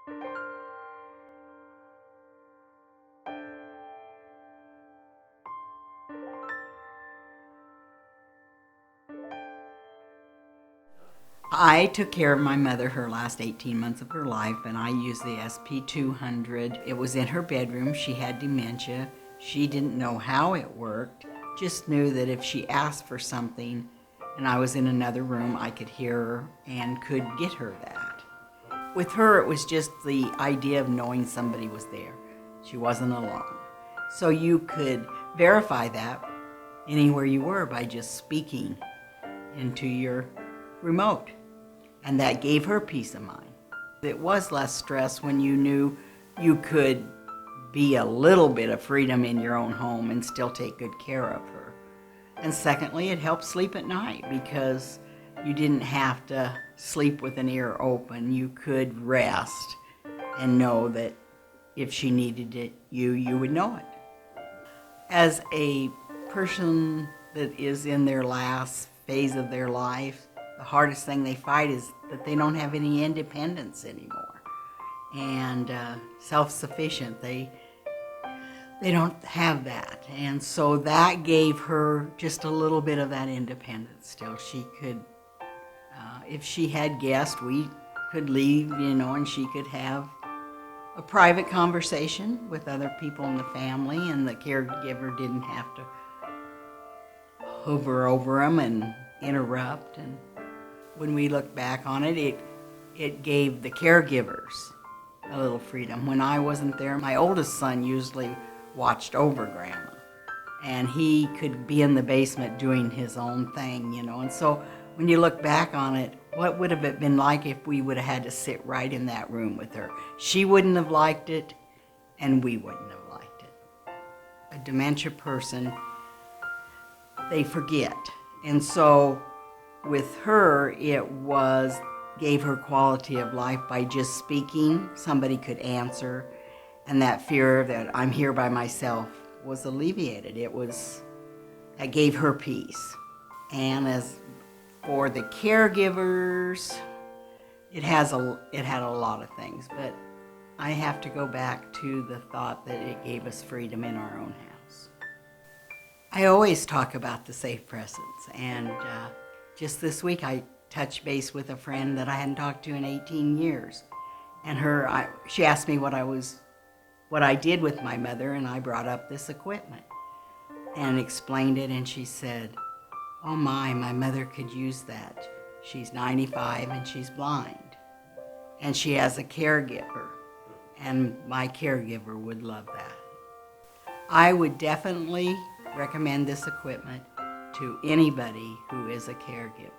I took care of my mother her last 18 months of her life, and I used the SP200. It was in her bedroom. She had dementia. She didn't know how it worked, just knew that if she asked for something and I was in another room, I could hear her and could get her that. With her, it was just the idea of knowing somebody was there. She wasn't alone. So you could verify that anywhere you were by just speaking into your remote. And that gave her peace of mind. It was less stress when you knew you could be a little bit of freedom in your own home and still take good care of her. And secondly, it helped sleep at night because you didn't have to sleep with an ear open. You could rest and know that if she needed it, you would know it. As a person that is in their last phase of their life, the hardest thing they fight is that they don't have any independence anymore. And self-sufficient, they don't have that. And so that gave her just a little bit of that independence still. She could, if she had guests, we could leave, and she could have a private conversation with other people in the family, and the caregiver didn't have to hover over them and interrupt. And when we look back on it, it gave the caregivers a little freedom. When I wasn't there, my oldest son usually watched over Grandma, and he could be in the basement doing his own thing, And so when you look back on it, what would have it been like if we would have had to sit right in that room with her? She wouldn't have liked it, and we wouldn't have liked it. A dementia person, they forget. And so with her, it gave her quality of life by just speaking. Somebody could answer, and that fear that I'm here by myself was alleviated. That gave her peace. And as for the caregivers, it had a lot of things, but I have to go back to the thought that it gave us freedom in our own house. I always talk about the SafePresence, and just this week I touched base with a friend that I hadn't talked to in 18 years. And she asked me what I did with my mother, and I brought up this equipment and explained it, and she said, "Oh my mother could use that. She's 95 and she's blind. And she has a caregiver, and my caregiver would love that." I would definitely recommend this equipment to anybody who is a caregiver.